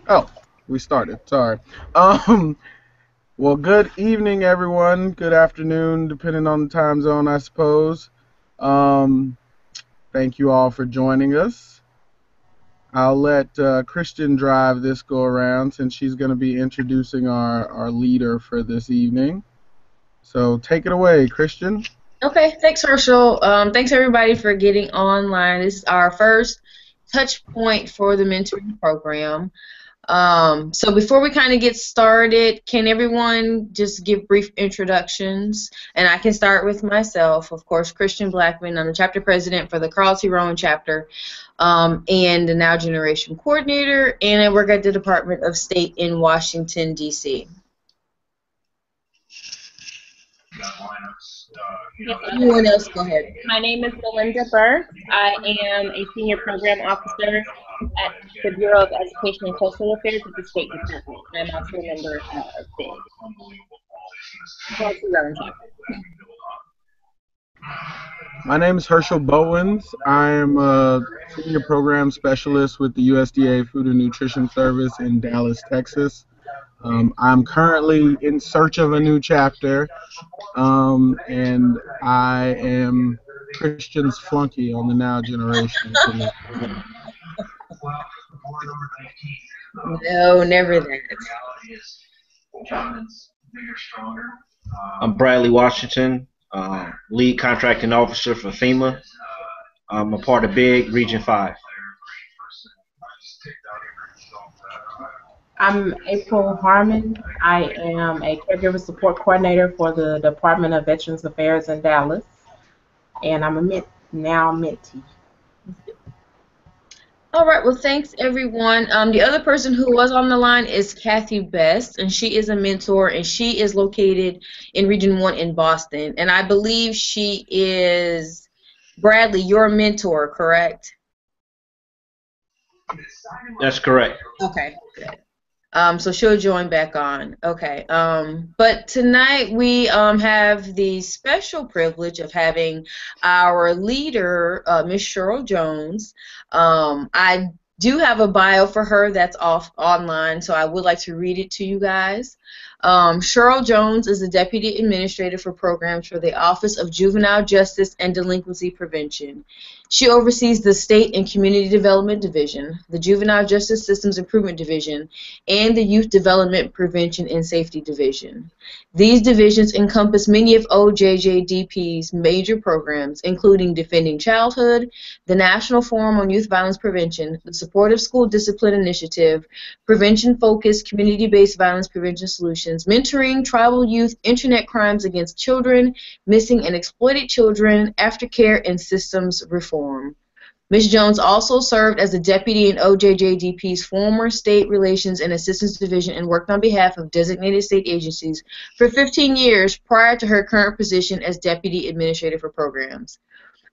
Oh, we started. Sorry. Um, well, good evening, everyone. Good afternoon, depending on the time zone, I suppose. Um, Thank you all for joining us. I'll let Christian drive this go around since she's going to be introducing our leader for this evening. So take it away, Christian. Okay, thanks, Herschel. Thanks everybody for getting online. This is our first touch point for the mentoring program. So before we kind of get started, can everyone just give brief introductions? And I can start with myself, of course, Christian Blackman. I'm the chapter president for the Chyrl chapter, and the Now Generation coordinator, and I work at the Department of State in Washington, D.C. Yes, Anyone else, go ahead. my name is Belinda Burke. I am a senior program officer at the Bureau of Education and Social Affairs at the State Department. I'm also a member of the Policy Rowing chapter. My name is Herschel Bowens. I am a senior program specialist with the USDA Food and Nutrition Service in Dallas, Texas. I'm currently in search of a new chapter, and I am Christian's flunky on the Now generation. No, never that. I'm Bradley Washington, lead contracting officer for FEMA. I'm a part of BIG Region 5. I'm April Harmon. I am a caregiver support coordinator for the Department of Veterans Affairs in Dallas, and I'm a now mentee. All right, well, thanks everyone. The other person who was on the line is Kathy Best, and she is a mentor, and she is located in Region 1 in Boston. And I believe she is, Bradley, your mentor, correct? That's correct. Okay, good. So she'll join back on. Okay. But tonight we have the special privilege of having our leader, Miss Chyrl Jones. I do have a bio for her that's off online, so I would like to read it to you guys. Chyrl Jones is the Deputy Administrator for Programs for the Office of Juvenile Justice and Delinquency Prevention. She oversees the State and Community Development Division, the Juvenile Justice Systems Improvement Division, and the Youth Development Prevention and Safety Division. These divisions encompass many of OJJDP's major programs, including Defending Childhood, the National Forum on Youth Violence Prevention, the Supportive School Discipline Initiative, Prevention-Focused Community-Based Violence Prevention Solutions, Mentoring Tribal Youth, Internet Crimes Against Children, Missing and Exploited Children, Aftercare, and Systems Reform. Ms. Jones also served as a deputy in OJJDP's former State Relations and Assistance Division and worked on behalf of designated state agencies for 15 years prior to her current position as Deputy Administrator for Programs.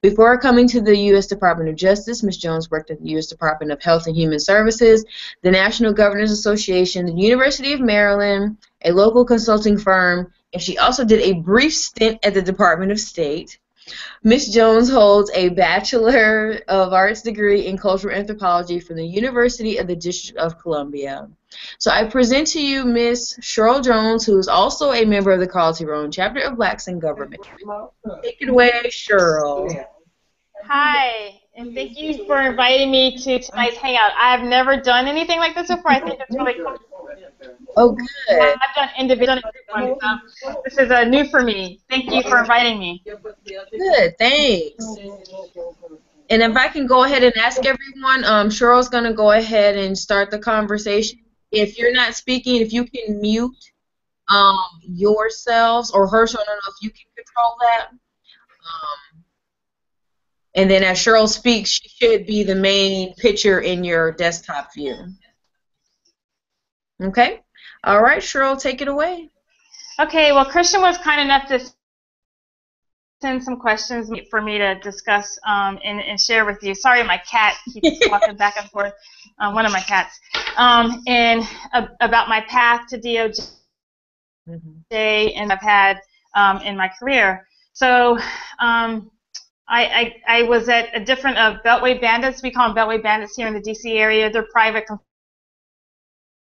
Before coming to the U.S. Department of Justice, Ms. Jones worked at the U.S. Department of Health and Human Services, the National Governors Association, the University of Maryland, a local consulting firm, and she also did a brief stint at the Department of State. Ms. Jones holds a Bachelor of Arts degree in Cultural Anthropology from the University of the District of Columbia. So I present to you Ms. Chyrl Jones, who is also a member of the Carl Rowan Chapter of Blacks in Government. Take it away, Chyrl. Hi, and thank you for inviting me to tonight's hangout. I've never done anything like this before. I think it's really cool. Oh, good. I've done individual and group ones, so this is new for me. Thank you for inviting me. Good, thanks. And if I can go ahead and ask everyone, Cheryl's going to go ahead and start the conversation. If you're not speaking, if you can mute yourselves, or Herschel, I don't know if you can control that. And then as Chyrl speaks, she should be the main picture in your desktop view. Okay? All right, Chyrl, take it away. Okay, well, Christian was kind enough to send some questions for me to discuss and share with you. Sorry, my cat keeps walking back and forth, one of my cats, and about my path to DOJ and I've had in my career. So I was at a different Beltway Bandits. We call them Beltway Bandits here in the D.C. area. They're private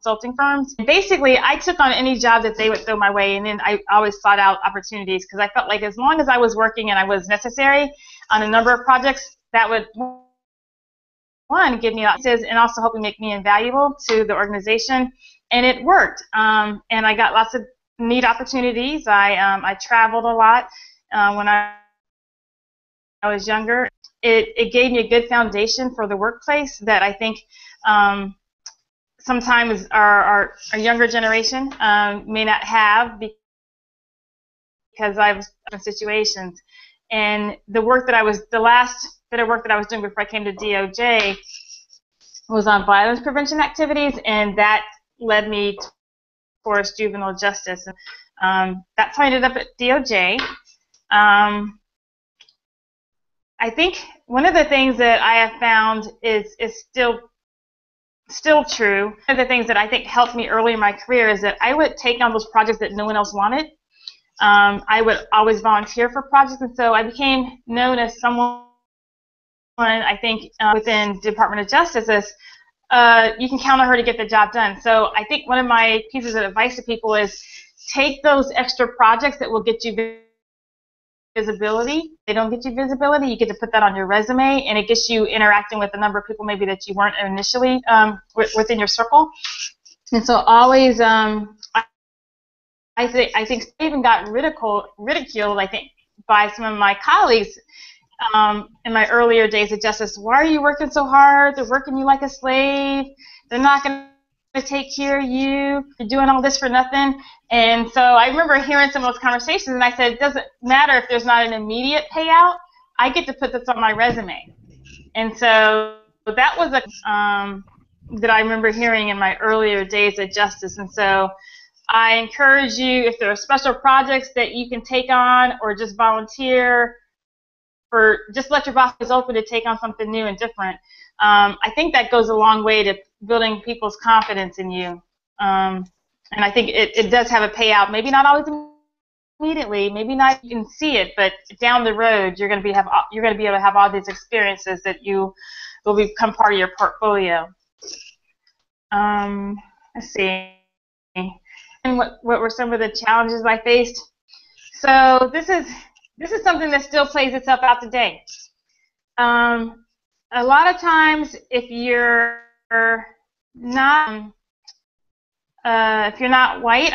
consulting firms. Basically, I took on any job that they would throw my way, and then I always sought out opportunities because I felt like as long as I was working and I was necessary on a number of projects, that would, one, give me options and also help me make me invaluable to the organization. And it worked. And I got lots of neat opportunities. I traveled a lot when I was younger. It gave me a good foundation for the workplace that I think sometimes our younger generation may not have because I was in situations. And the last bit of work that I was doing before I came to DOJ was on violence prevention activities, and that led me towards juvenile justice. That's how I ended up at DOJ. I think one of the things that I have found is still true. One of the things that I think helped me early in my career is that I would take on those projects that no one else wanted. I would always volunteer for projects, and so I became known as someone, I think, within the Department of Justice as you can count on her to get the job done. So I think one of my pieces of advice to people is take those extra projects that will get you visibility. They don't get you visibility, you get to put that on your resume, and it gets you interacting with a number of people maybe that you weren't initially within your circle. And so always, I think I even got ridiculed, I think, by some of my colleagues in my earlier days of justice. Why are you working so hard? They're working you like a slave. They're not going to take care of you. You're doing all this for nothing. And so I remember hearing some of those conversations, and I said, it doesn't matter if there's not an immediate payout. I get to put this on my resume. And so that was that I remember hearing in my earlier days of justice. And so I encourage you, if there are special projects that you can take on or just volunteer, or just let your bosses open to take on something new and different. I think that goes a long way to building people's confidence in you. And I think it does have a payout. Maybe not always immediately, maybe not you can see it, but down the road you're going to be able to have all these experiences that will become part of your portfolio. Let's see. And what were some of the challenges I faced? So this is something that still plays itself out today. A lot of times, if you're not white,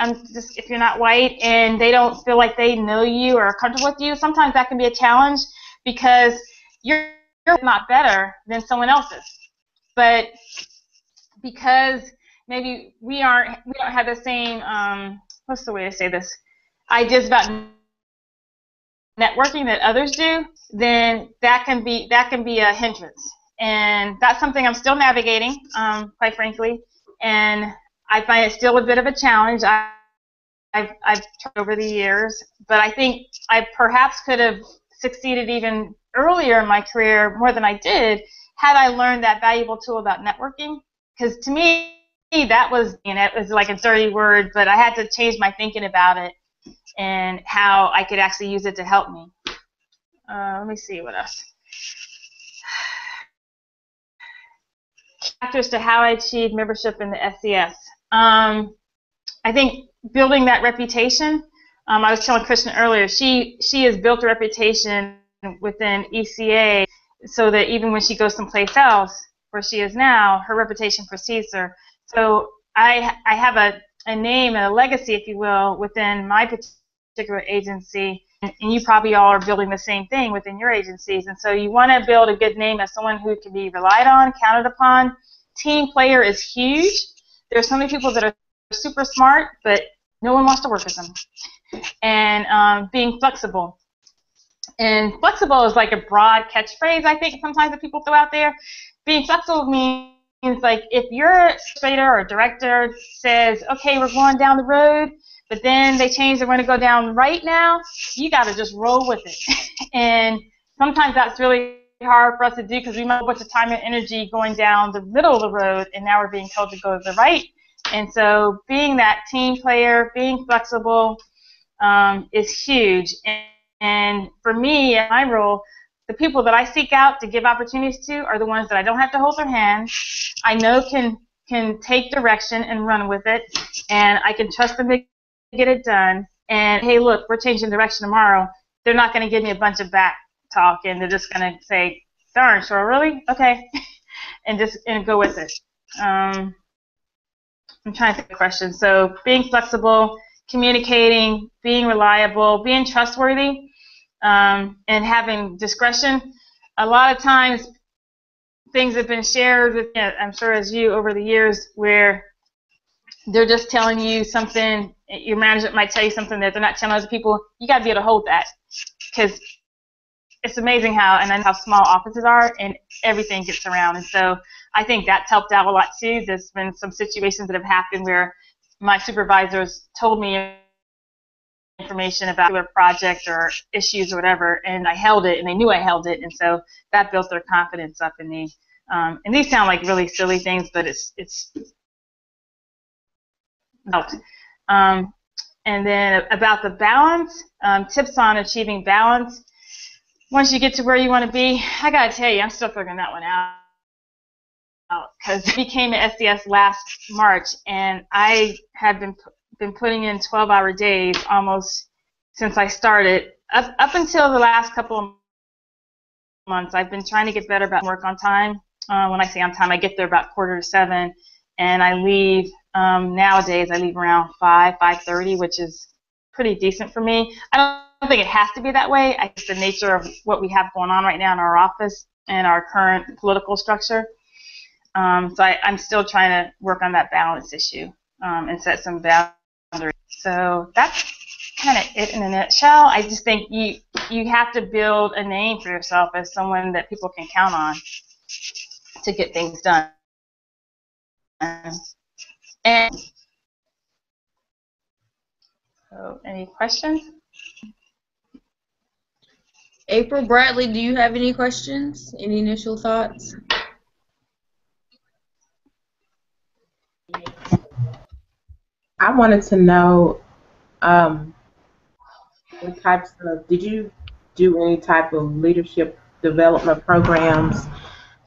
if you're not white, and they don't feel like they know you or are comfortable with you, sometimes that can be a challenge because you're not better than someone else's. But because maybe we don't have the same what's the way to say this, ideas about networking that others do, then that can be a hindrance, and that's something I'm still navigating, quite frankly, and I find it still a bit of a challenge. I've tried over the years, but I think I perhaps could have succeeded even earlier in my career more than I did had I learned that valuable tool about networking. Because to me, that was, it was like a dirty word, but I had to change my thinking about it and how I could actually use it to help me. Let me see what else. Factors to how I achieved membership in the SCS. I think building that reputation. I was telling Kristen earlier, she has built a reputation within ECA so that even when she goes someplace else, where she is now, her reputation precedes her. So I have a name and a legacy, if you will, within my particular agency, and you probably all are building the same thing within your agencies. And so you want to build a good name as someone who can be relied on, counted upon. Team player is huge. There are so many people that are super smart, but no one wants to work with them. And being flexible. And flexible is like a broad catchphrase, I think, sometimes that people throw out there. Being flexible means like if your administrator or director says, okay, we're going down the road, but then they change, they're going to go down right now, you got to just roll with it. And sometimes that's really hard for us to do because we might put the time and energy going down the middle of the road, and now we're being told to go to the right. And so being that team player, being flexible is huge. And for me, in my role, the people that I seek out to give opportunities to are the ones that I don't have to hold their hand, I know can can take direction and run with it, and I can trust them to get it done. And hey, look, we're changing direction tomorrow. They're not going to give me a bunch of back talk, and they're just going to say, darn, Chyrl, really? Okay. and go with it. I'm trying to think of questions. So being flexible, communicating, being reliable, being trustworthy, and having discretion. A lot of times things have been shared with, I'm sure as you over the years, where they're just telling you something, your manager might tell you something that they're not telling other people. You got to be able to hold that, because it's amazing how small offices are, and everything gets around. And so I think that's helped out a lot too. There's been some situations that have happened where my supervisors told me information about a project or issues or whatever, and I held it, and they knew I held it, and so that built their confidence up in me. And these sound like really silly things, but it's helped. And then about the balance, tips on achieving balance. Once you get to where you want to be, I gotta tell you, I'm still figuring that one out, because I became an SDS last March, and I have been putting in 12-hour days almost since I started. Up until the last couple of months, I've been trying to get better about work on time. When I say on time, I get there about 6:45, and I leave, nowadays, I leave around 5:30, which is pretty decent for me. I don't think it has to be that way. I guess the nature of what we have going on right now in our office and our current political structure. So I'm still trying to work on that balance issue, and set some boundaries. So that's kind of it in a nutshell. I just think you have to build a name for yourself as someone that people can count on to get things done. And so, any questions? April, Bradley, do you have any questions? Any initial thoughts? I wanted to know what types of, did you do any type of leadership development programs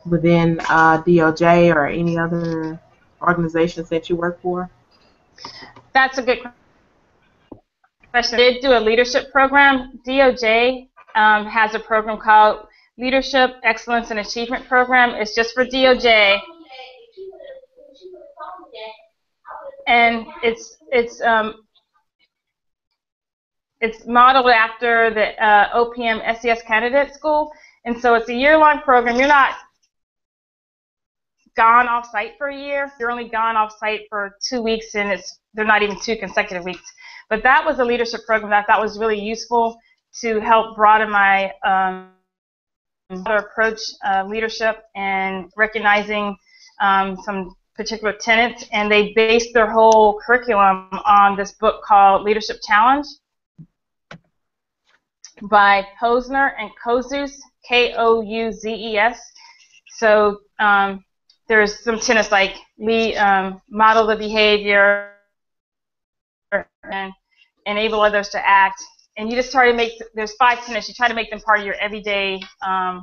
within DOJ or any other organizations that you work for? That's a good question. I did do a leadership program. DOJ has a program called Leadership Excellence and Achievement Program. It's just for DOJ, and it's modeled after the OPM SES candidate school, and so it's a year-long program. You're not gone off-site for a year. You're only gone off-site for 2 weeks, and they're not even 2 consecutive weeks. But that was a leadership program that I thought was really useful to help broaden my approach leadership and recognizing some particular tenets. And they based their whole curriculum on this book called Leadership Challenge by Posner and Kouzes, Kouzes. So there's some tenets like model the behavior and enable others to act. And you just try to make, there's 5 tenets, you try to make them part of your everyday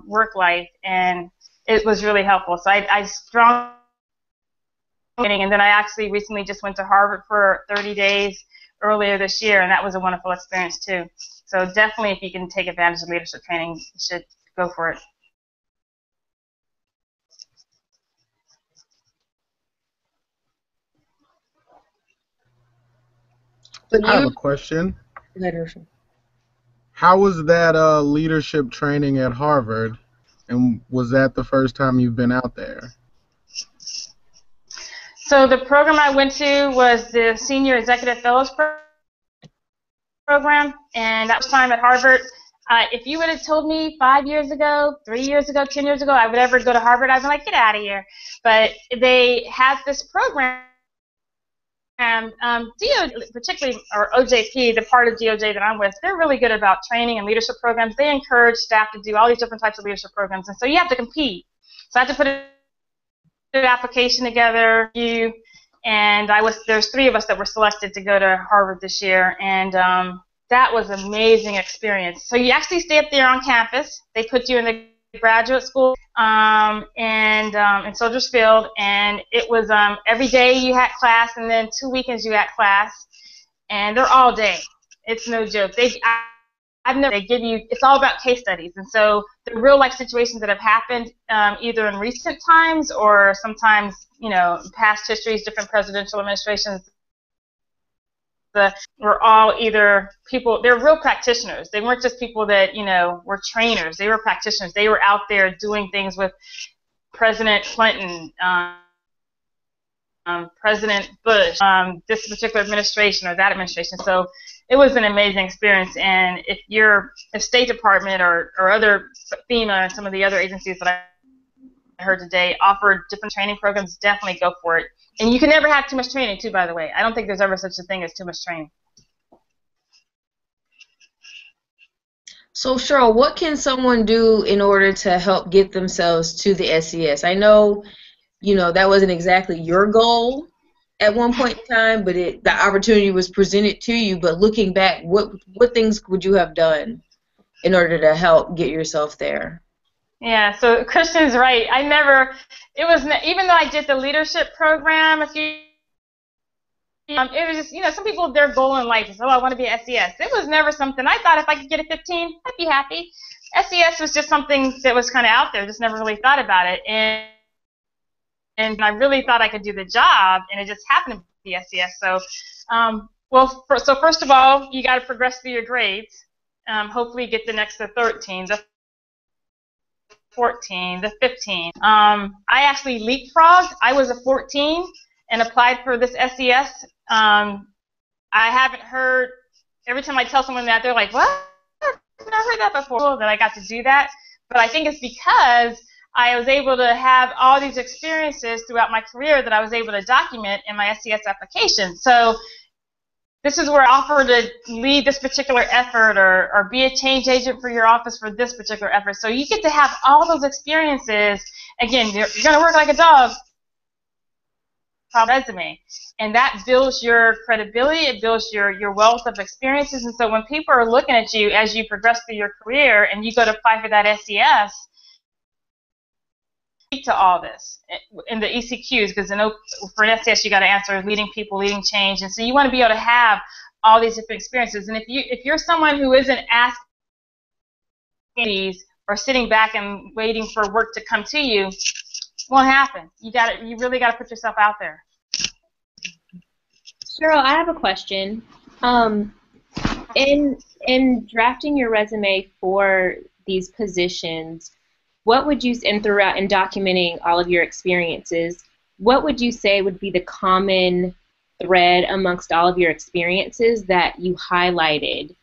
work life, and it was really helpful. So I strongly, and then I actually recently just went to Harvard for 30 days earlier this year, and that was a wonderful experience too. So definitely, if you can take advantage of leadership training, you should go for it. I have a question. How was that leadership training at Harvard, and was that the first time you've been out there? So the program I went to was the Senior Executive Fellows Program, and that was time at Harvard. If you would have told me 5 years ago, 3 years ago, 10 years ago, I would ever go to Harvard, I'd be like, get out of here. But they had this program. DOJ, particularly, or OJP, the part of DOJ that I'm with, they're really good about training and leadership programs. They encourage staff to do all these different types of leadership programs, and so you have to compete. So I had to put an application together, and there's 3 of us that were selected to go to Harvard this year, and that was an amazing experience. So you actually stay up there on campus. They put you in the graduate school in Soldiers Field, and it was every day you had class, and then 2 weekends you had class, and they're all day. It's no joke. I've never. They give you. It's all about case studies, and so the real life situations that have happened either in recent times or sometimes past histories, different presidential administrations. Were all either people. They're real practitioners. They weren't just people that were trainers. They were practitioners. They were out there doing things with President Clinton, President Bush, this particular administration or that administration. So it was an amazing experience. And if you're a State Department or other FEMA and some of the other agencies that I heard today offer different training programs, definitely go for it. And you can never have too much training, too, by the way. I don't think there's ever such a thing as too much training. So, Chyrl, what can someone do in order to help get themselves to the SES? I know, that wasn't exactly your goal at one point in time, but the opportunity was presented to you. But looking back, what things would you have done in order to help get yourself there? Yeah, so Christian's right. Even though I did the leadership program it was just, some people, their goal in life is, I want to be an SES. It was never something, I thought if I could get a 15, I'd be happy. SES was just something that was kind of out there, just never really thought about it. And I really thought I could do the job, and it just happened to be SES. So, so first of all, you got to progress through your grades. Hopefully get the next to 13, the 14, the 15. I actually leapfrogged. I was a 14 and applied for this SES. I haven't heard, every time I tell someone that, they're like, what? I've never heard that before, that I got to do that. But I think it's because I was able to have all these experiences throughout my career that I was able to document in my SES application. So this is where I offer to lead this particular effort or be a change agent for your office for this particular effort. So you get to have all those experiences. Again, you're going to work like a dog. Resume, and that builds your credibility, it builds your wealth of experiences. And so when people are looking at you as you progress through your career and you go to apply for that SES, to all this in the ECQs, because for an SES you got to answer leading people, leading change, and so you want to be able to have all these different experiences. And if you're someone who isn't asking these or sitting back and waiting for work to come to you, won't happen. You really got to put yourself out there. Chyrl, I have a question. In drafting your resume for these positions, what would you, and throughout in documenting all of your experiences, what would you say would be the common thread amongst all of your experiences that you highlighted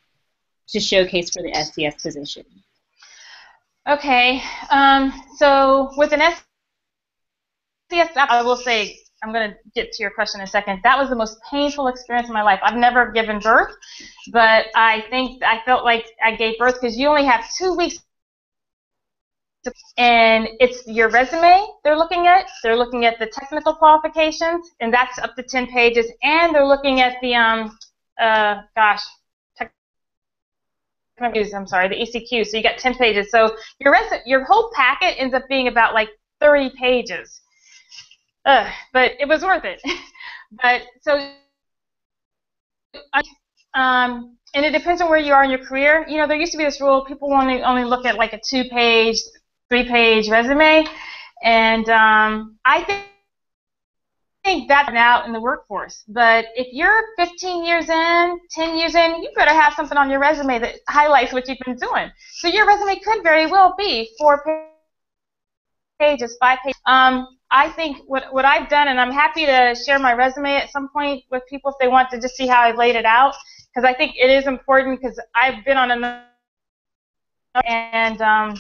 to showcase for the SES position? Okay, so with an SES, I will say, I'm going to get to your question in a second. That was the most painful experience in my life. I've never given birth, but I felt like I gave birth because you only have 2 weeks, and it's your resume they're looking at. They're looking at the technical qualifications, and that's up to 10 pages, and they're looking at the the ECQ. So you got 10 pages. So your whole packet ends up being about like 30 pages. But it was worth it. But so, and it depends on where you are in your career. There used to be this rule: people only look at like a 2-page, 3-page resume, and I think that's out in the workforce. But if you're 15 years in, 10 years in, you better have something on your resume that highlights what you've been doing. So your resume could very well be 4 pages, 5 pages. I think what I've done, and I'm happy to share my resume at some point with people if they want to just see how I laid it out, because I think it is important, because I've been on another, and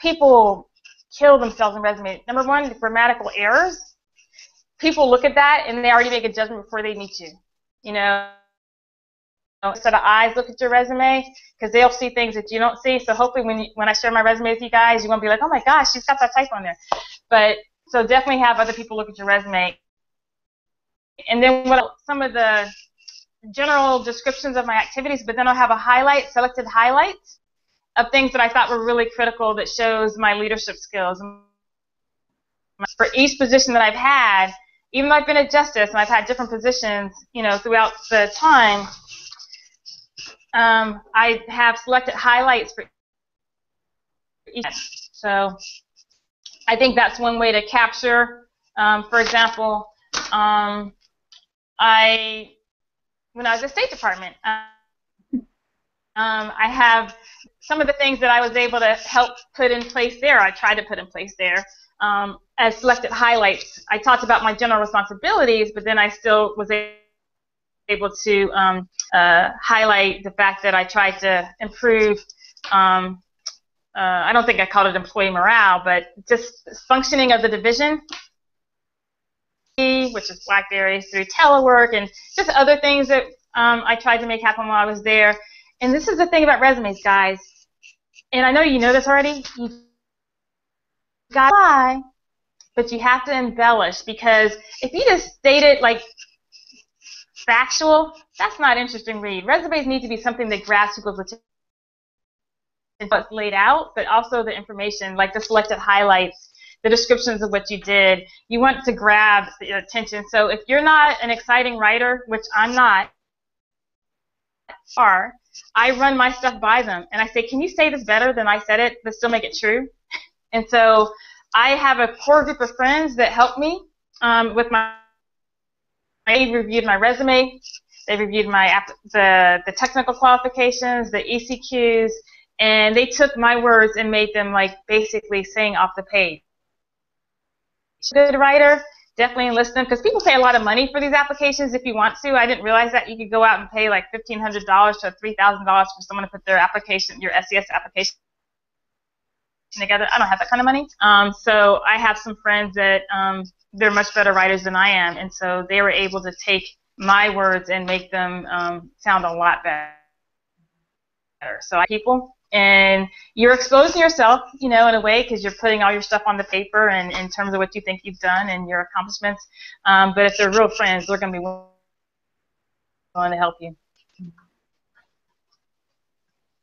people kill themselves in resume. Number one, grammatical errors. People look at that and they already make a judgment before they meet you. Instead of eyes look at your resume, because they'll see things that you don't see. So hopefully when I share my resume with you guys, you won't be like, oh my gosh, she's got that typo on there. But so definitely have other people look at your resume. And then some of the general descriptions of my activities, but then I'll have selected highlights. of things that I thought were really critical that shows my leadership skills. For each position that I've had, even though I've been at Justice and I've had different positions, throughout the time, I have selected highlights for each. So I think that's one way to capture. For example, when I was at State Department, I have some of the things that I was able to help put in place there. I tried to put in place there as selected highlights. I talked about my general responsibilities, but then I still was able to highlight the fact that I tried to improve. I don't think I called it employee morale, but just functioning of the division, which is BlackBerry, through telework and just other things that I tried to make happen while I was there. And this is the thing about resumes, guys. And I know you know this already. You got to lie, but you have to embellish, because if you just state it like factual, that's not interesting read. Resumes need to be something that grabs people's attention. What's laid out, but also the information, like the selected highlights, the descriptions of what you did. You want to grab the attention. So if you're not an exciting writer, which I'm not, I run my stuff by them and I say, can you say this better than I said it, but still make it true? And so I have a core group of friends that help me with they reviewed my resume, they reviewed the technical qualifications, the ECQs, and they took my words and made them like basically saying off the page. Good writer, definitely enlist them, because people pay a lot of money for these applications if you want to. I didn't realize that you could go out and pay like $1,500 to $3,000 for someone to put their application, your SES application together. I don't have that kind of money. So I have some friends that they're much better writers than I am, and so they were able to take my words and make them sound a lot better. So people, and you're exposing yourself, in a way, because you're putting all your stuff on the paper and in terms of what you think you've done and your accomplishments. But if they're real friends, they're going to be willing to help you.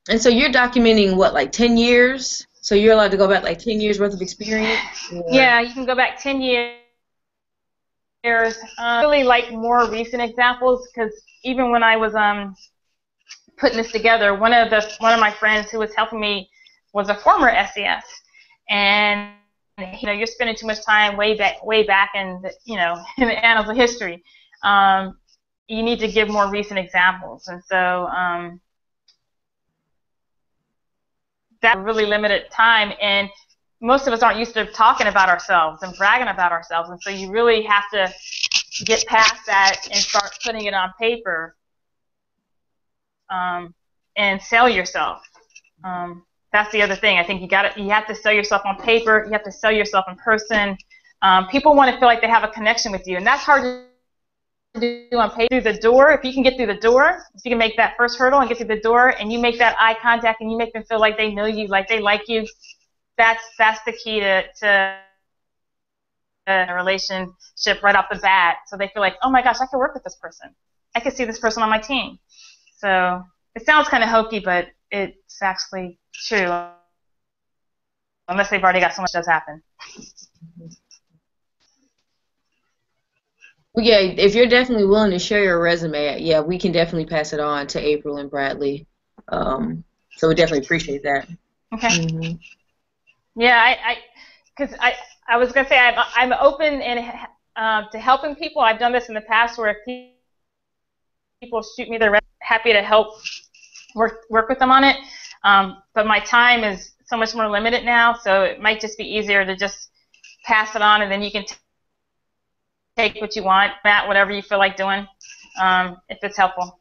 And so you're documenting what, like 10 years? So you're allowed to go back like 10 years worth of experience? Or? Yeah, you can go back 10 years. Really like more recent examples, because even when I was putting this together, one of my friends who was helping me was a former SES, and you're spending too much time way back in in the annals of history. You need to give more recent examples, and so that really limited time, and most of us aren't used to talking about ourselves and bragging about ourselves, and so you really have to get past that and start putting it on paper and sell yourself. That's the other thing. I think you have to sell yourself on paper. You have to sell yourself in person. People want to feel like they have a connection with you, and that's hard to do on paper. Through the door, if you can get through the door, if you can make that first hurdle and get through the door, and you make that eye contact and you make them feel like they know you, like they like you, that's the key to a relationship right off the bat. So they feel like, oh my gosh, I could work with this person. I could see this person on my team. So it sounds kind of hokey, but it's actually true. Unless they've already got so much does happen. Well, yeah, if you're definitely willing to share your resume, yeah, we can definitely pass it on to April and Bradley. So we definitely appreciate that. Okay. Mm-hmm. Yeah, because I was gonna say I'm open and to helping people. I've done this in the past where if people shoot me their resume, happy to help work with them on it. But my time is so much more limited now, so it might just be easier to just pass it on, and then you can take what you want, Matt, whatever you feel like doing, if it's helpful.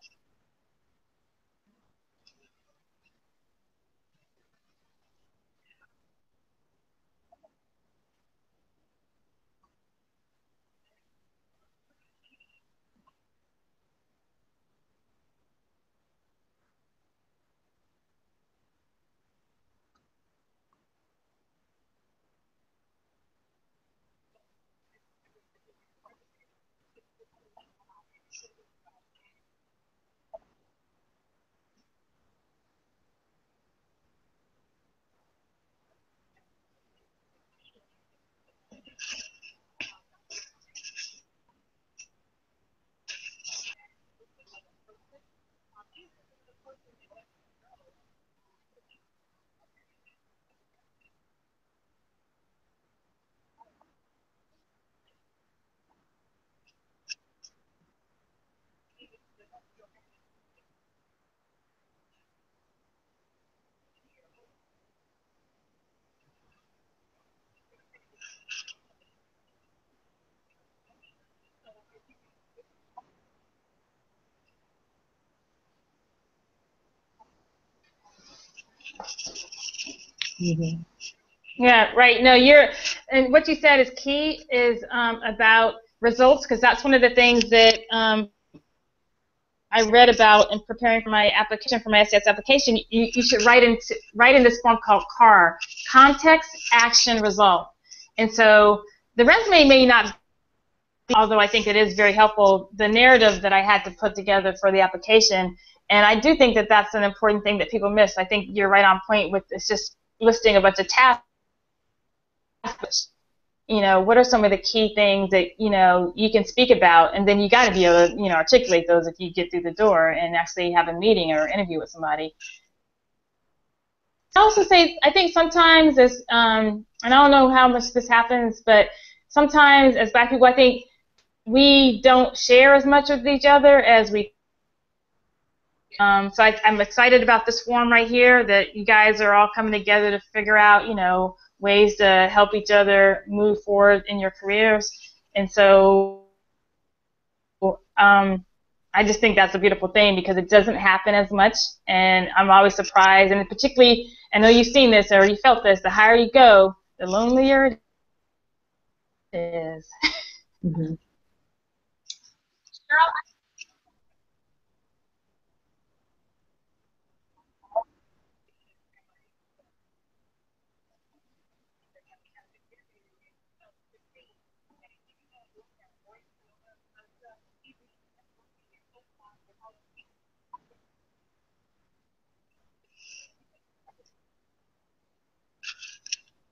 Mm-hmm. Yeah, right. No, and what you said is key is about results, because that's one of the things that I read about in preparing for my application, for my SAT application. You should write in this form called CAR, context, action, result. And so the resume may not, although I think it is very helpful, the narrative that I had to put together for the application. And I do think that that's an important thing that people miss. I think you're right on point with it's just listing a bunch of tasks. What are some of the key things that, you can speak about, and then you got to be able to, articulate those if you get through the door and actually have a meeting or interview with somebody. I also say, I think sometimes and I don't know how much this happens, but sometimes as Black people, I think we don't share as much with each other as we. So I'm excited about this forum right here, that you guys are all coming together to figure out, ways to help each other move forward in your careers. And so I just think that's a beautiful thing, because it doesn't happen as much, and I'm always surprised. And particularly, I know you've seen this or you felt this, the higher you go, the lonelier it is. Mm-hmm.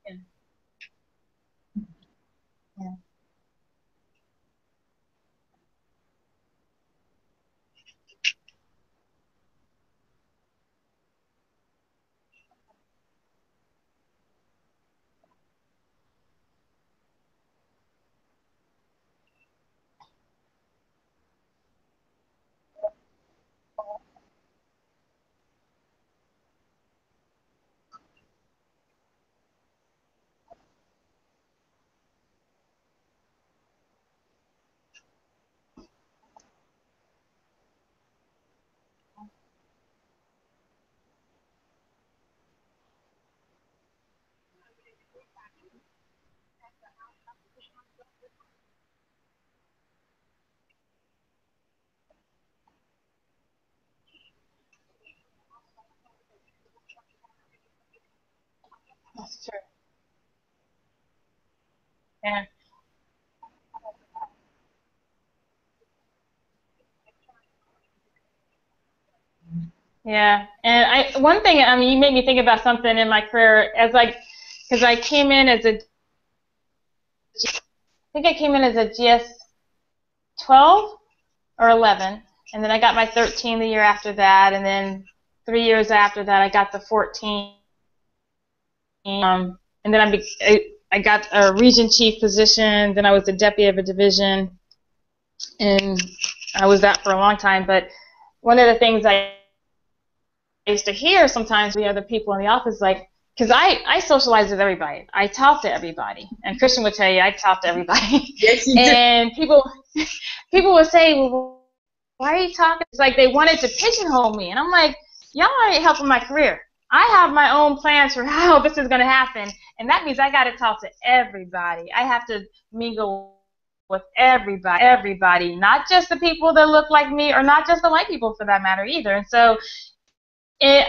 Yeah. Yeah. That's true. Yeah. Yeah, and one thing, you made me think about something in my career because I came in as I think I came in as a GS 12 or 11, and then I got my 13 the year after that, and then 3 years after that I got the 14, and then I got a region chief position, then I was the deputy of a division, and I was that for a long time. But one of the things I used to hear sometimes the other people in the office, like, because I socialize with everybody, I talk to everybody, and Christian would tell you I talk to everybody. Yes, you do. And people would say, well, why are you talking? It's like they wanted to pigeonhole me, and I'm like, y'all ain't helping my career. I have my own plans for how this is going to happen, and that means I got to talk to everybody. I have to mingle with everybody, not just the people that look like me, or not just the white people for that matter either. And so it,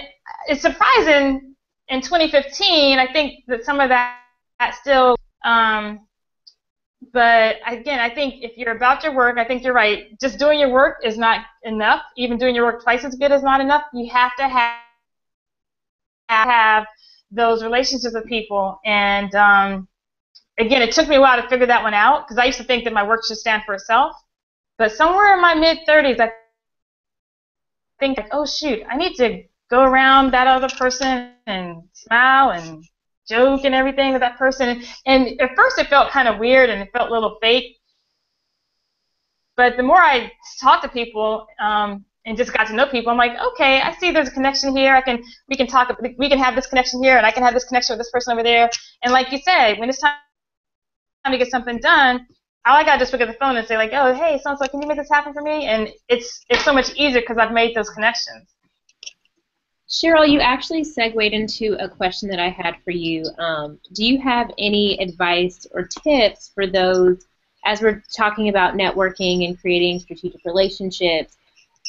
it's surprising in 2015. I think that some of that still, but again, I think if you're about your work, I think you're right. Just doing your work is not enough. Even doing your work twice as good is not enough. You have to have those relationships with people. And again, it took me a while to figure that one out, because I used to think that my work should stand for itself. But somewhere in my mid-30s, I think, like, oh shoot, I need to go around that other person and smile and joke and everything with that person. And at first it felt kind of weird and it felt a little fake. But the more I talked to people and just got to know people, I'm like, okay, I see there's a connection here. We can have this connection here, and I can have this connection with this person over there. And like you said, when it's time to get something done, all I got to just pick up the phone and say, like, oh, hey, so-and-so, can you make this happen for me? And it's so much easier because I've made those connections. Chyrl, you actually segued into a question that I had for you. Do you have any advice or tips for those, as we're talking about networking and creating strategic relationships,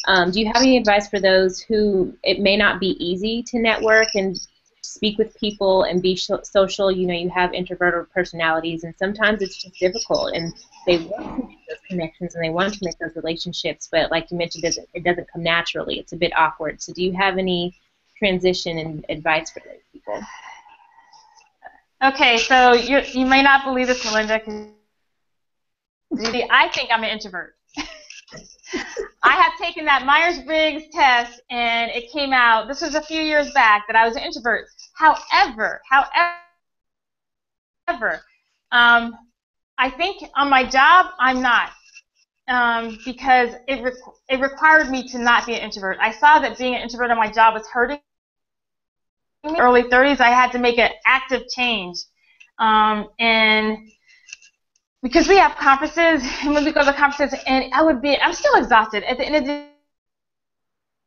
do you have any advice for those who it may not be easy to network and speak with people and be social? You know, you have introverted personalities, and sometimes it's just difficult, and they want to make those connections and they want to make those relationships, but like you mentioned, it doesn't come naturally. It's a bit awkward. So do you have any transition and advice for those people? Okay, so you may not believe this, Melinda, 'cause I think I'm an introvert. I have taken that Myers-Briggs test, and it came out, this was a few years back, that I was an introvert. However, I think on my job, I'm not, because it required me to not be an introvert. I saw that being an introvert on my job was hurting me. Early 30s, I had to make an active change, and because we have conferences, and when we go to conferences, and I'm still exhausted at the end of the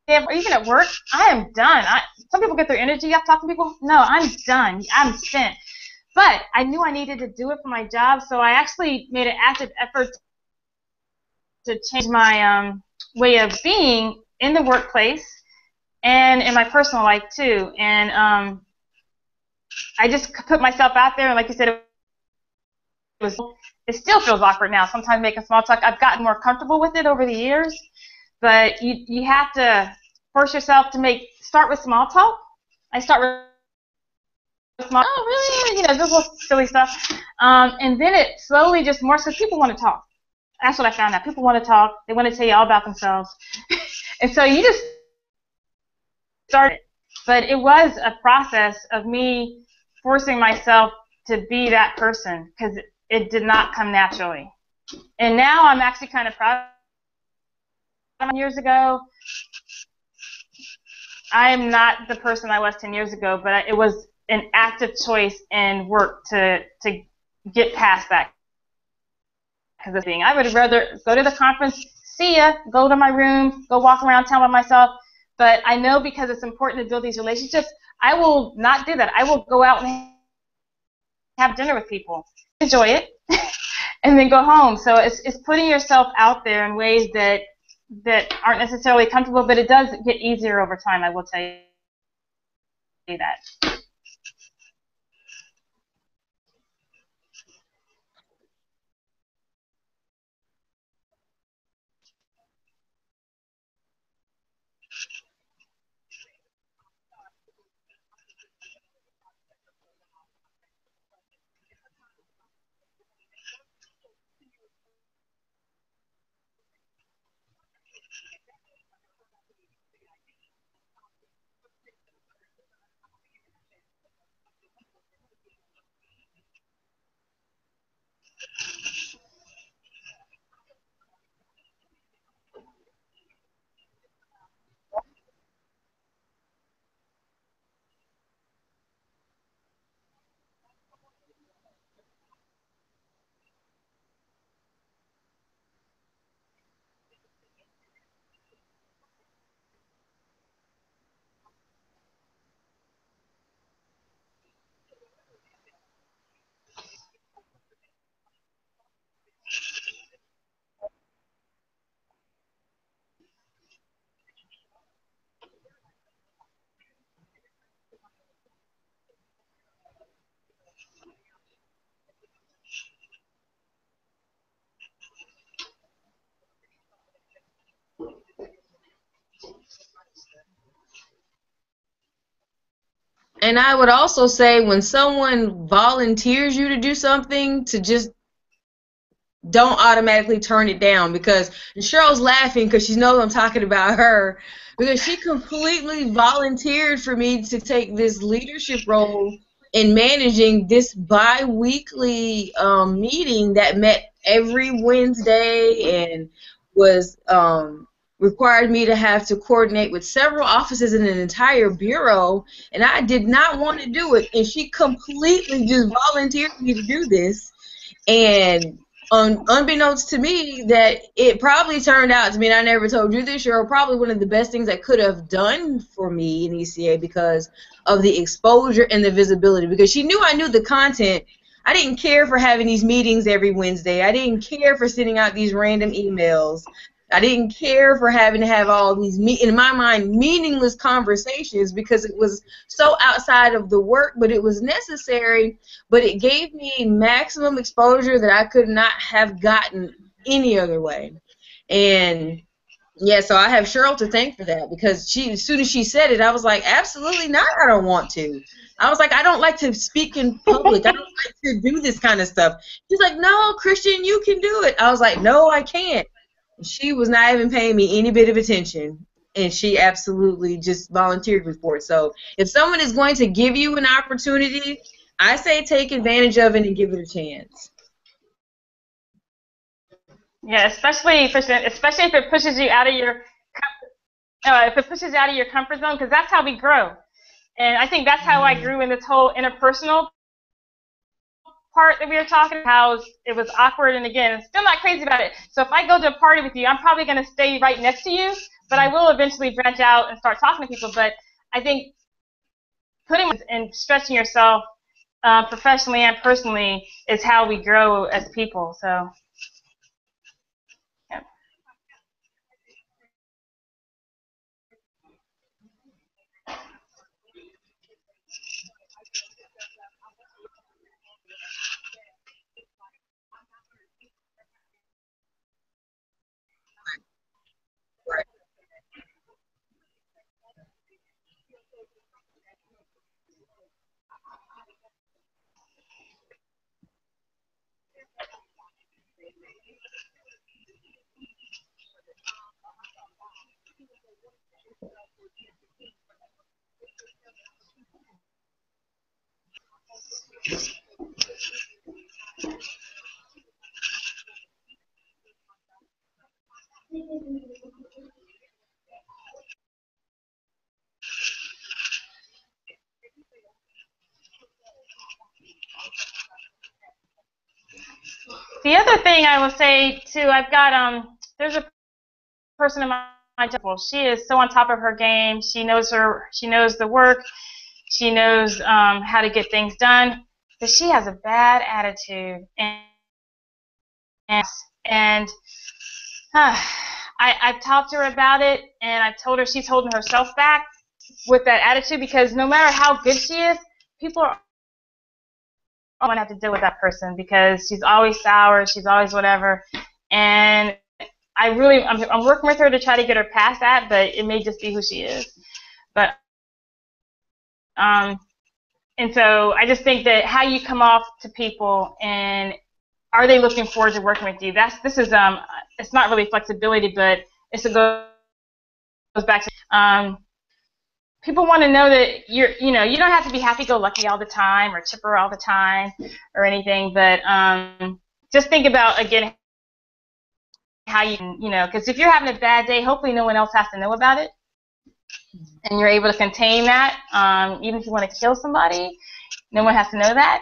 day, or even at work, I am done. Some people get their energy up talking to people. No, I'm done. I'm spent. But I knew I needed to do it for my job, so I actually made an active effort to change my way of being in the workplace and in my personal life too. And I just put myself out there, and like you said, it still feels awkward now. Sometimes making small talk. I've gotten more comfortable with it over the years, but you have to force yourself to start with small talk. I start with small. Oh, really? You know, this little silly stuff, and then it slowly just morphs because people want to talk. That's what I found out. People want to talk. They want to tell you all about themselves, and so you just started. But it was a process of me forcing myself to be that person because it did not come naturally. And now I'm actually kind of proud. Years ago, I am not the person I was 10 years ago, but it was an active choice and work to get past that. Because I would rather go to the conference, see ya, go to my room, go walk around town by myself. But I know because it's important to build these relationships, I will not do that. I will go out and have dinner with people, enjoy it, and then go home. So it's putting yourself out there in ways that aren't necessarily comfortable, but it does get easier over time, I will tell you that. And I would also say when someone volunteers you to do something, to just don't automatically turn it down, because Cheryl's laughing because she knows I'm talking about her, because she completely volunteered for me to take this leadership role in managing this bi-weekly meeting that met every Wednesday and was required me to have to coordinate with several offices in an entire bureau, and I did not want to do it, and she completely just volunteered me to do this. And unbeknownst to me, that it probably turned out to me, and I never told you this, Chyrl, probably one of the best things I could have done for me in ECA because of the exposure and the visibility. Because she knew I knew the content. I didn't care for having these meetings every Wednesday. I didn't care for sending out these random emails. I didn't care for having to have all these, in my mind, meaningless conversations because it was so outside of the work, but it was necessary. But it gave me maximum exposure that I could not have gotten any other way. And yeah, so I have Chyrl to thank for that because as soon as she said it, I was like, absolutely not, I don't want to. I was like, I don't like to speak in public. I don't like to do this kind of stuff. She's like, no, Christian, you can do it. I was like, no, I can't. She was not even paying me any bit of attention, and she absolutely just volunteered me for it. So if someone is going to give you an opportunity, I say take advantage of it and give it a chance. Yeah, especially if it pushes you out of your comfort zone, because that's how we grow. And I think that's how I grew in this whole interpersonal part that we were talking about, how it was awkward, and again, I'm still not crazy about it. So if I go to a party with you, I'm probably going to stay right next to you, but I will eventually branch out and start talking to people. But I think putting and stretching yourself professionally and personally is how we grow as people. So, yeah. Right. The other thing I will say too, I've got there's a person in my job. She is so on top of her game. She knows the work. She knows how to get things done. But she has a bad attitude, and I've talked to her about it, and I've told her she's holding herself back with that attitude because no matter how good she is, people are going to have to deal with that person because she's always sour, she's always whatever, and I'm working with her to try to get her past that, but it may just be who she is. But and so I just think that how you come off to people and are they looking forward to working with you? It's not really flexibility, but it goes back to people want to know that you don't have to be happy-go-lucky all the time or chipper all the time or anything, but just think about again how because if you're having a bad day, hopefully no one else has to know about it, and you're able to contain that. Even if you want to kill somebody, no one has to know that.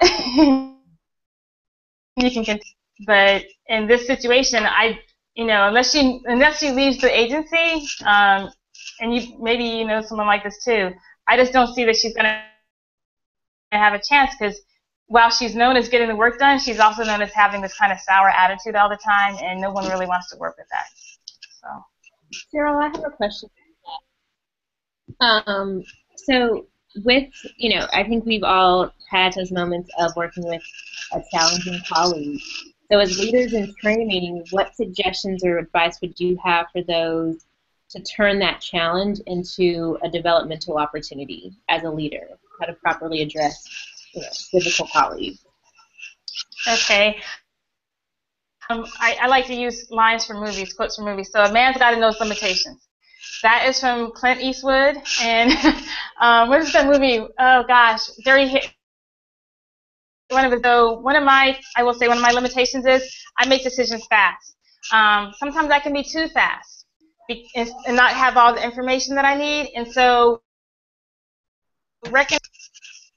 You can contain. But in this situation, unless she leaves the agency, and maybe you know someone like this too, I just don't see that she's gonna have a chance because while she's known as getting the work done, she's also known as having this kind of sour attitude all the time, and no one really wants to work with that. So, Chyrl, I have a question. So with, I think we've all had those moments of working with a challenging colleague. So as leaders in training, what suggestions or advice would you have for those to turn that challenge into a developmental opportunity as a leader? How to properly address, difficult colleagues? Okay. I like to use lines from movies, quotes from movies. So a man's got to know his limitations. That is from Clint Eastwood, and what is that movie? Oh gosh, one of my limitations is I make decisions fast. Sometimes I can be too fast and not have all the information that I need, and so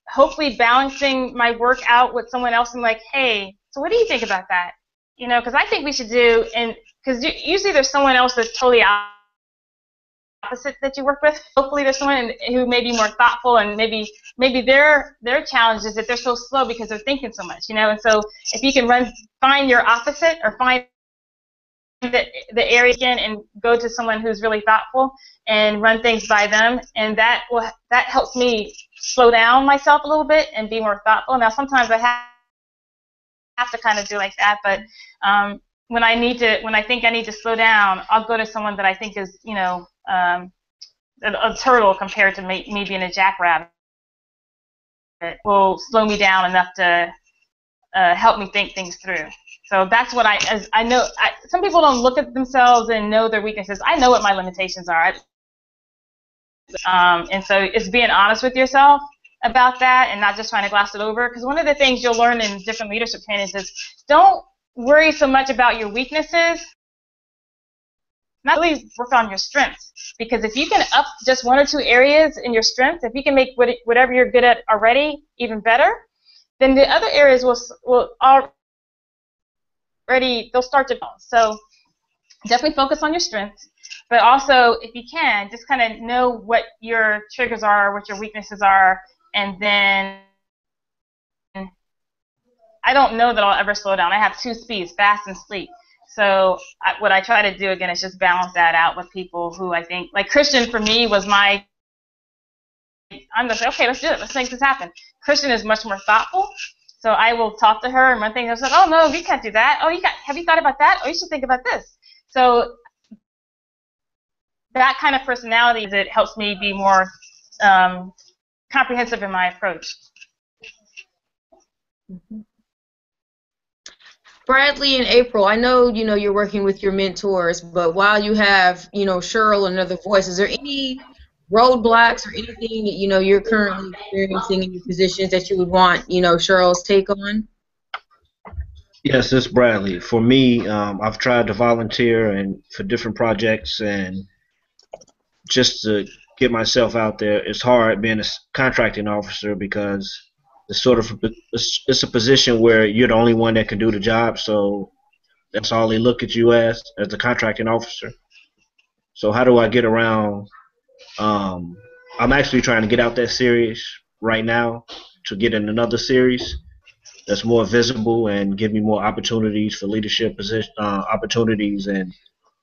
hopefully balancing my work out with someone else and like, hey, so what do you think about that? you know, because I think we should do, and because usually there's someone else that's totally opposite that you work with. Hopefully there's someone who may be more thoughtful, and maybe their challenge is that they're so slow because they're thinking so much, you know. And so if you can find your opposite, or find the area again and go to someone who's really thoughtful and run things by them, and that helps me slow down myself a little bit and be more thoughtful. Now sometimes I have to kind of do like that, but when I think I need to slow down, I'll go to someone that I think is, you know, a turtle compared to me being a jackrabbit. It will slow me down enough to help me think things through. So that's what I know. Some people don't look at themselves and know their weaknesses. I know what my limitations are. And so it's being honest with yourself about that and not just trying to gloss it over. Because one of the things you'll learn in different leadership trainings is don't worry so much about your weaknesses. Not really work on your strengths. Because if you can up just one or two areas in your strengths, if you can make whatever you're good at already even better, then the other areas will already, they'll start to go. So definitely focus on your strengths, but also, if you can, just kind of know what your triggers are, what your weaknesses are, and then I don't know that I'll ever slow down. I have two speeds, fast and sleep. So what I try to do, again, is just balance that out with people who I think, like Christian for me was I'm going to say, okay, let's do it. Let's make this happen. Christian is much more thoughtful. So I will talk to her and run things. I said, oh, no, you can't do that. Oh, have you thought about that? Oh, you should think about this. So that kind of personality, it helps me be more comprehensive in my approach. Bradley and April, I know, you know, you're working with your mentors, but while you have, you know, Chyrl and other voice, is there any roadblocks or anything that, you know, you're currently experiencing in your positions that you would want, you know, Chyrl's take on? Yes, it's Bradley. For me, I've tried to volunteer and for different projects and just to get myself out there. It's hard being a contracting officer because it's a position where you're the only one that can do the job. So that's all they look at you as a contracting officer. So how do I get around? I'm actually trying to get out that series right now to get in another series that's more visible and give me more opportunities for leadership position opportunities and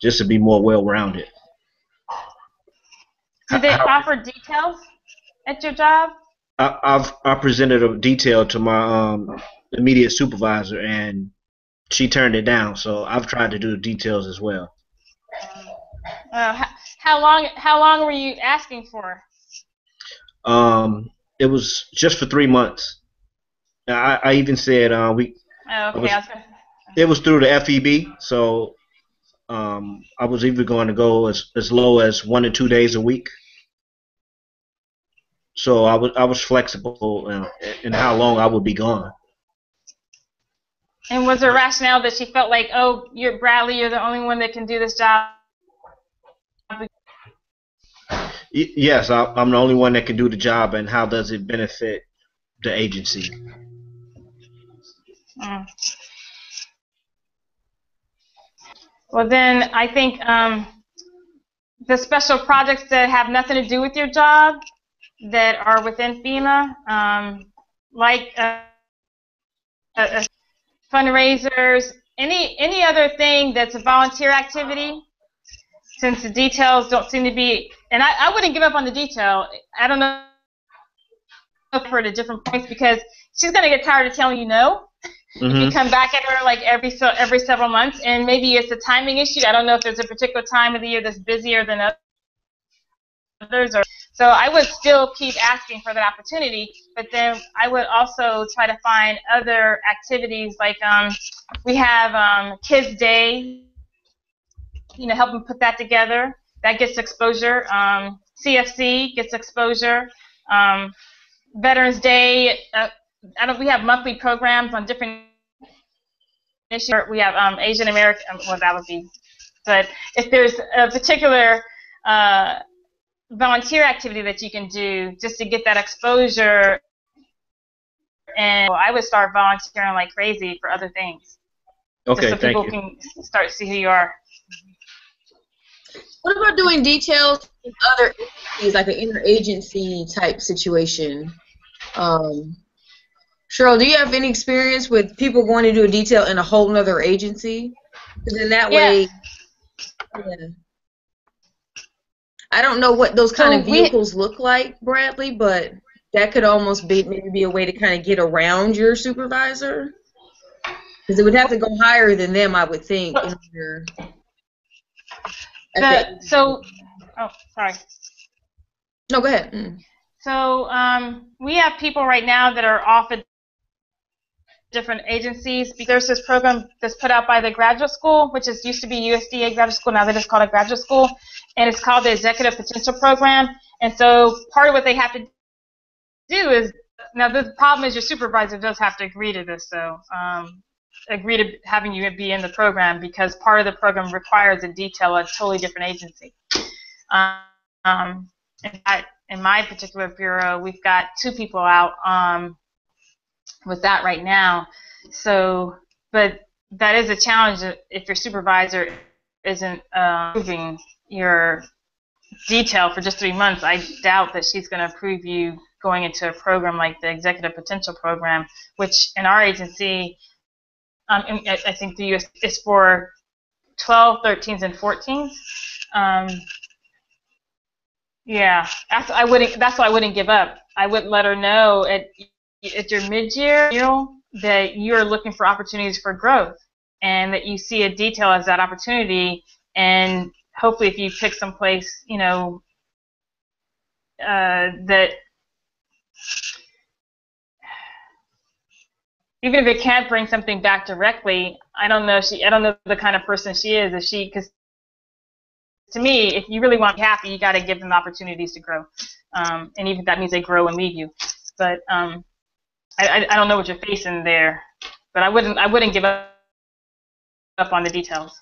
just to be more well-rounded. Do they offer details at your job? I presented a detail to my immediate supervisor and she turned it down. So I've tried to do the details as well. How long were you asking for? It was just for 3 months. I even said it was through the FEB, so I was either going to go as low as 1 to 2 days a week. So I was flexible in how long I would be gone. And was there a rationale that she felt like, oh, Bradley, you're the only one that can do this job? Yes, I'm the only one that can do the job, and how does it benefit the agency? Well, then I think the special projects that have nothing to do with your job that are within FEMA, like fundraisers, any other thing that's a volunteer activity, since the details don't seem to be, and I wouldn't give up on the detail. I don't know for her at different points because she's going to get tired of telling you no. If you come back at her like every several months, and maybe it's a timing issue. I don't know if there's a particular time of the year that's busier than others. So I would still keep asking for that opportunity, but then I would also try to find other activities like we have Kids Day. You know, help them put that together. That gets exposure. CFC gets exposure. Veterans Day. We have monthly programs on different issues. We have Asian American. Well, that would be. But if there's a particular volunteer activity that you can do just to get that exposure, and I would start volunteering like crazy for other things. just Okay, so thank people you. can start to see who you are. What about doing details in other agencies, like an interagency type situation? Um, Chyrl, do you have any experience with people going to do a detail in a whole nother agency? Because in that Yes. way, yeah. I don't know what those kind So of vehicles look like, Bradley, but that could almost be maybe be a way to kind of get around your supervisor. Because it would have to go higher than them, I would think, in order at the. oh, sorry. No, go ahead. Mm. So we have people right now that are off at different agencies. There's this program that's put out by the graduate school, which is used to be USDA graduate school. Now they just call it graduate school, and it's called the Executive Potential Program. And so part of what they have to do is, now the problem is your supervisor does have to agree to this, though. Agree to having you be in the program, because part of the program requires a detail of a totally different agency. In my particular bureau, we've got 2 people out with that right now. So, but that is a challenge if your supervisor isn't approving your detail for just 3 months. I doubt that she's going to approve you going into a program like the Executive Potential Program, which in our agency, I think the U.S. is for 12, 13s, and 14s. Yeah, that's why I wouldn't give up. I would let her know at your mid-year that you're looking for opportunities for growth, and that you see a detail as that opportunity, and hopefully if you pick some place, that even if it can't bring something back directly, I don't know the kind of person she is. Because to me, if you really want to be happy, you got to give them opportunities to grow, and even if that means they grow and leave you. But I don't know what you're facing there, but I wouldn't give up on the details.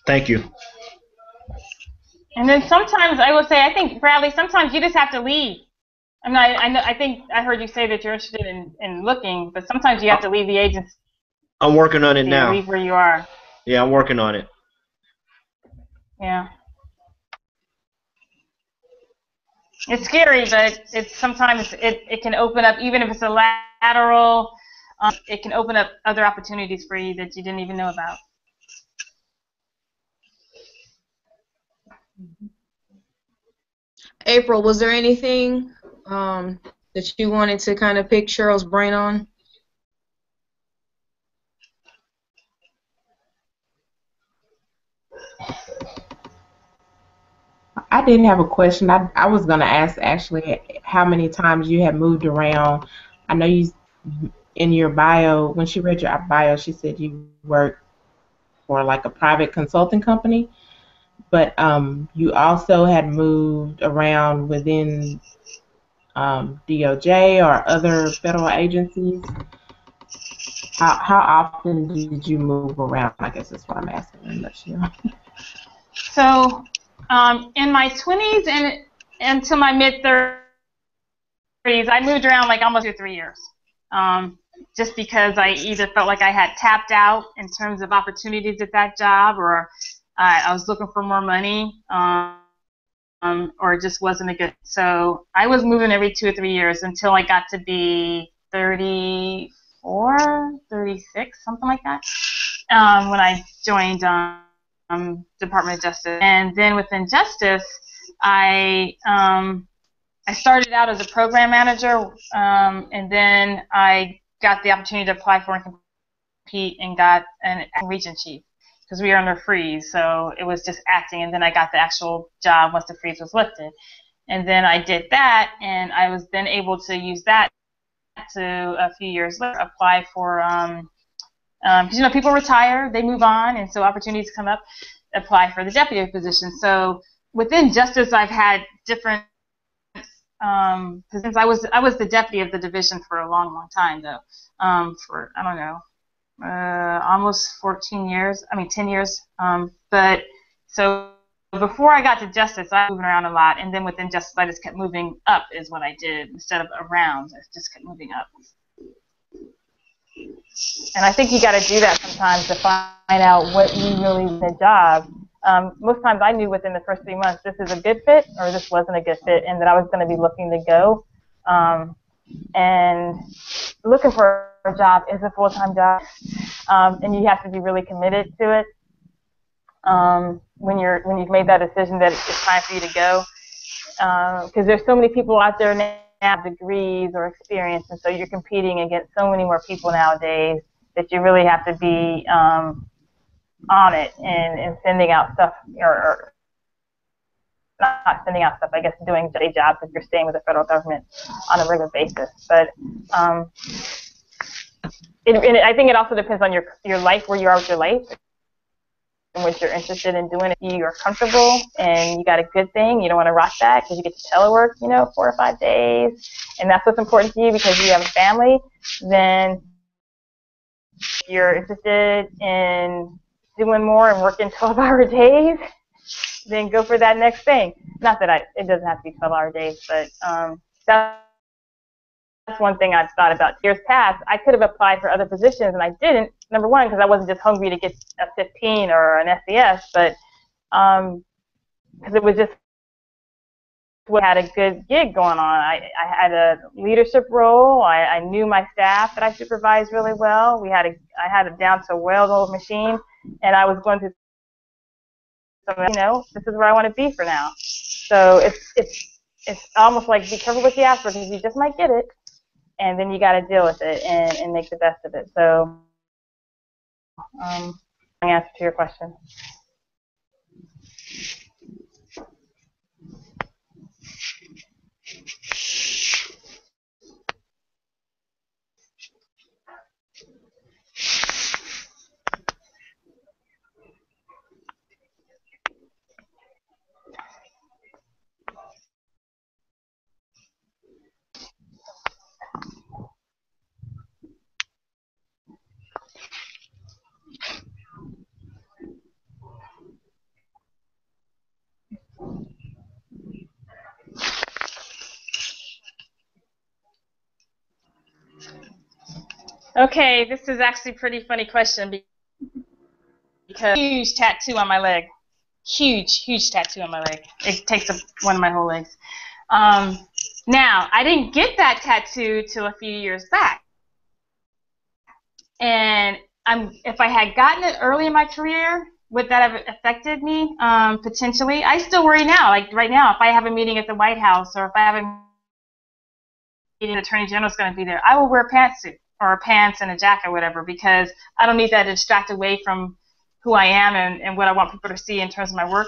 Thank you. And then sometimes I will say, I think, Bradley, sometimes you just have to leave. I think I heard you say that you're interested in looking, but sometimes you have to leave the agency I'm working on it or now. leave where you are. Yeah, I'm working on it. Yeah. It's scary, but sometimes it can open up, even if it's a lateral, it can open up other opportunities for you that you didn't even know about. April, was there anything that you wanted to kind of pick Chyrl's brain on? I did have a question. I was going to ask actually how many times you have moved around. I know you, in your bio, when she read your bio, she said you work for like a private consulting company. but you also had moved around within DOJ or other federal agencies. How often did you move around? I guess that's what I'm asking in a nutshell. So, in my 20s and into my mid 30s, I moved around like almost 2 or 3 years. Just because I either felt like I had tapped out in terms of opportunities at that job, or I was looking for more money, or it just wasn't a good. So I was moving every 2 or 3 years until I got to be 34, 36, something like that, when I joined Department of Justice. And then within Justice, I started out as a program manager, and then I got the opportunity to apply for and compete and got an region chief because we were under freeze, so it was just acting, and then I got the actual job once the freeze was lifted. And then I did that, and I was then able to use that to, a few years later, apply for, because people retire, they move on, and so opportunities come up, apply for the deputy position. So within Justice, I've had different positions. I was the deputy of the division for a long time, though, for, I don't know, almost 14 years, 10 years. But so before I got to Justice, I was moving around a lot, and then within Justice, I just kept moving up is what I did instead of around. I just kept moving up. And I think you got to do that sometimes to find out what you really want in a job. Most times I knew within the first 3 months this is a good fit or this wasn't a good fit, and that I was going to be looking to go. And looking for a job is a full-time job, and you have to be really committed to it when you've made that decision that it's time for you to go. Because there's so many people out there now with degrees or experience, and so you're competing against so many more people nowadays that you really have to be on it and sending out stuff, or not sending out stuff, I guess doing day jobs if you're staying with the federal government on a regular basis. But I think it also depends on your life, where you are with your life, and what you're interested in doing. If you're comfortable and you got a good thing, you don't want to rock that because you get to telework, 4 or 5 days, and that's what's important to you because you have a family, then if you're interested in doing more and working 12-hour days, then go for that next thing. Not that it doesn't have to be 12-hour days, but that's one thing I've thought about. Years past, I could have applied for other positions, and I didn't. Number one, because I wasn't just hungry to get a 15 or an SES, but because it was just what had a good gig going on. I had a leadership role. I knew my staff that I supervised really well. I had it down to a well-oiled machine, and I was going through this is where I want to be for now. So it's almost like be careful what you ask for because you just might get it, and then you got to deal with it and make the best of it. So answer to your question. Okay, this is actually a pretty funny question because huge tattoo on my leg. Huge tattoo on my leg. It takes up one of my whole legs. Now, I didn't get that tattoo till a few years back. And if I had gotten it early in my career, would that have affected me? Potentially. I still worry now. Like right now, if I have a meeting at the White House or if I have a meeting, the Attorney General's going to be there, I will wear a pantsuit or pants and a jacket or whatever because I don't need that to distract away from who I am and what I want people to see in terms of my work.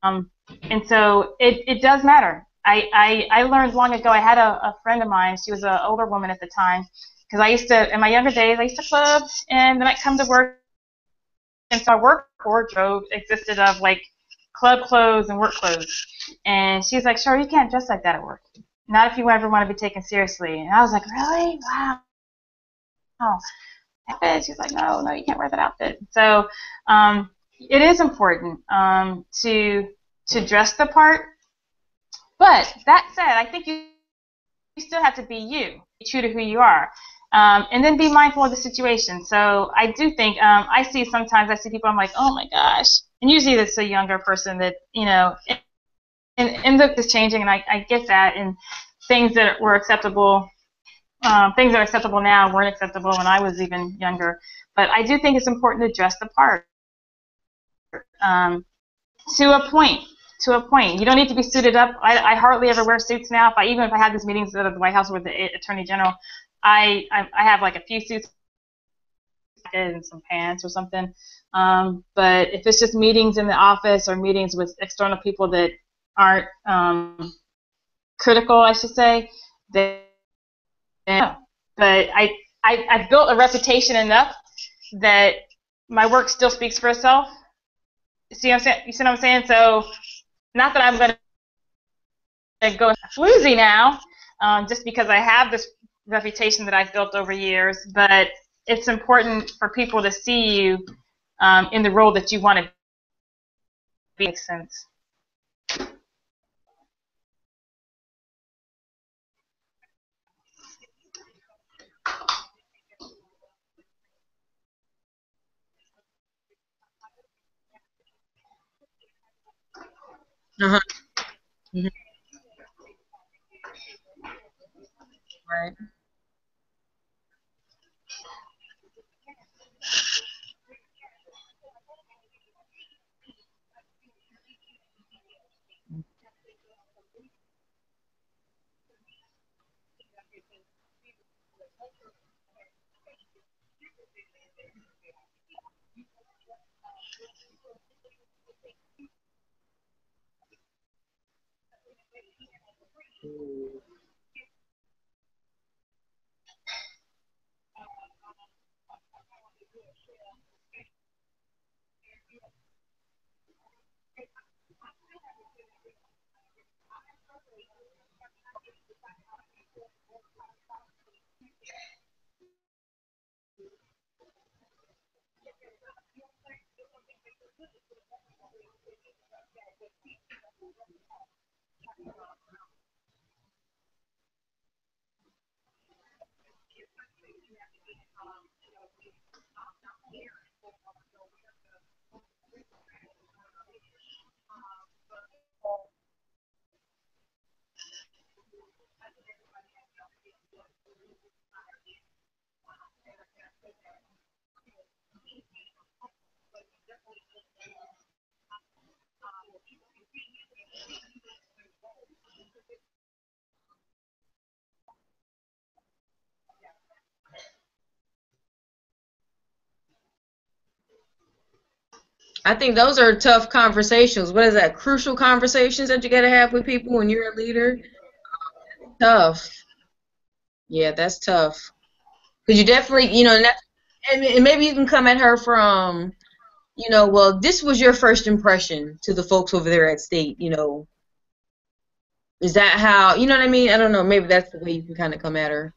And so it does matter. I learned long ago, I had a friend of mine, she was an older woman at the time, because in my younger days, I used to club, and then I'd come to work, so our work wardrobe existed of like club clothes and work clothes. And she's like, sure, you can't dress like that at work. Not if you ever want to be taken seriously. And I was like, really? Wow. She's like, no, you can't wear that outfit. So it is important to dress the part. But that said, I think you still have to be you, be true to who you are. And then be mindful of the situation. So I do think, sometimes I see people, I'm like, oh my gosh. And usually it's a younger person that, and look is changing, and I get that. And things that were acceptable, things that are acceptable now weren't acceptable when I was even younger. But I do think it's important to dress the part to a point. To a point. You don't need to be suited up. I hardly ever wear suits now. Even if I had these meetings at the White House with the Attorney General, I have like a few suits and some pants or something. But if it's just meetings in the office or meetings with external people that aren't critical, I should say, then no. But I've built a reputation enough that my work still speaks for itself. See what I'm saying? You see what I'm saying? So not that I'm going to go floozy now, just because I have this reputation that I've built over years, but it's important for people to see you in the role that you want to be. Makes sense. Uh-huh. Mhm. Right. I think those are tough conversations. What is that? Crucial conversations that you got to have with people when you're a leader. Tough. Yeah, that's tough. Because you definitely, and maybe you can come at her from, well, this was your first impression to the folks over there at State. Is that how, you know what I mean? I don't know. Maybe that's the way you can kind of come at her.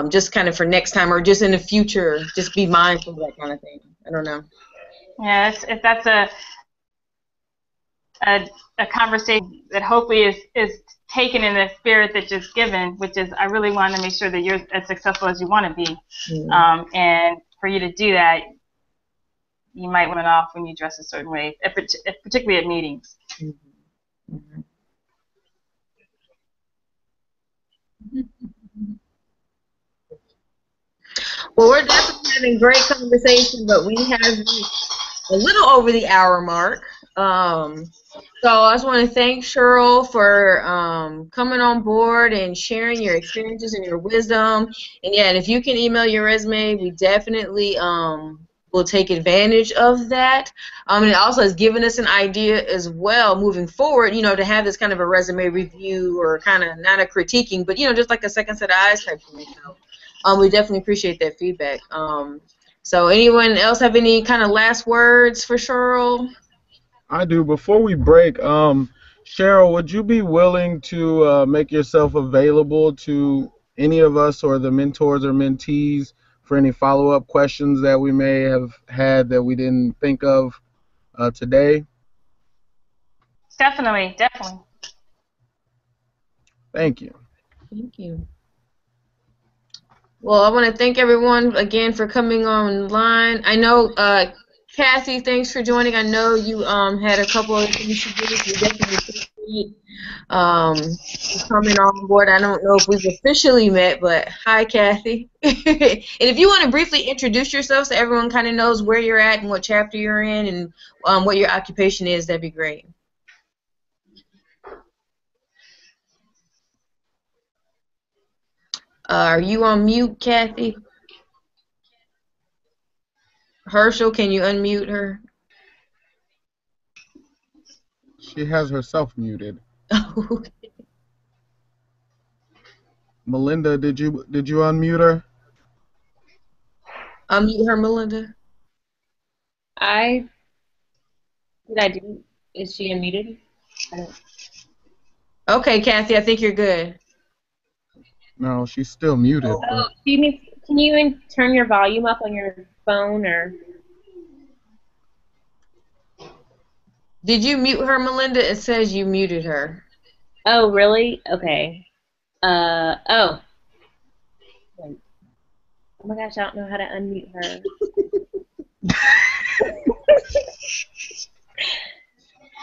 Just kind of for next time or just in the future, just be mindful of that kind of thing. I don't know. Yeah, if that's a conversation that hopefully is taken in the spirit that you're given, which is I really want to make sure that you're as successful as you want to be. Mm-hmm. And for you to do that, you might want off when you dress a certain way, particularly at meetings. Mm-hmm. Mm-hmm. Well, we're definitely having great conversation, but we have a little over the hour mark. So I just want to thank Chyrl for coming on board and sharing your experiences and your wisdom. And yeah, and if you can email your resume, we definitely will take advantage of that. And it also has given us an idea as well moving forward, to have this kind of a resume review or kind of not a critiquing, but just like a second set of eyes type of thing. So, we definitely appreciate that feedback. So anyone else have any kind of last words for Chyrl? I do. Before we break, Cheryl, would you be willing to make yourself available to any of us or the mentors or mentees for any follow-up questions that we may have had that we didn't think of today? Definitely, definitely. Thank you. Thank you. Well, I want to thank everyone again for coming online. I know, Kathy, thanks for joining. I know you had a couple of things to do. We definitely appreciate you coming on board. I don't know if we've officially met, but hi, Kathy. And if you want to briefly introduce yourself so everyone kind of knows where you're at and what chapter you're in and what your occupation is, that'd be great. Are you on mute, Kathy? Herschel, can you unmute her? She has herself muted. Melinda, did you unmute her? Unmute her, Melinda. Is she unmuted? I don't. Okay, Kathy, I think you're good. No, she's still muted. Oh, can you turn your volume up on your phone or? Did you mute her, Melinda? It says you muted her. Oh, really? Okay. Oh. Wait. Oh my gosh, I don't know how to unmute her.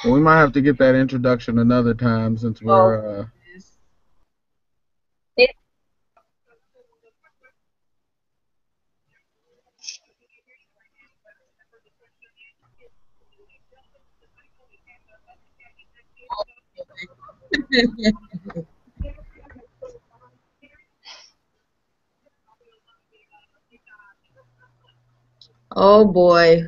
Well, we might have to get that introduction another time since we're. Oh boy.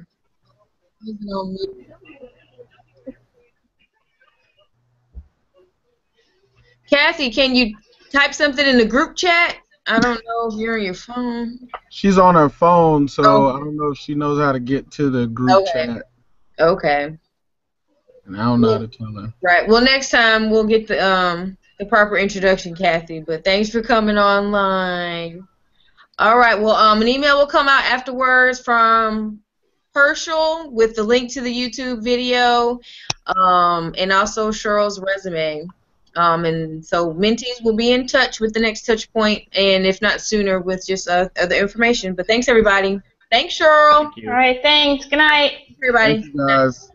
Kathy, can you type something in the group chat? I don't know if you're on your phone. She's on her phone, so Oh. I don't know if she knows how to get to the group chat. Okay. And I don't know how to tell her. Right. Well, next time we'll get the proper introduction, Kathy. But thanks for coming online. All right. Well, an email will come out afterwards from Herschel with the link to the YouTube video, and also Chyrl's resume. And so mentees will be in touch with the next touch point, and if not sooner, with just other information. But thanks, everybody. Thanks, Chyrl. All right, thanks. Good night. Everybody. Thank you, guys.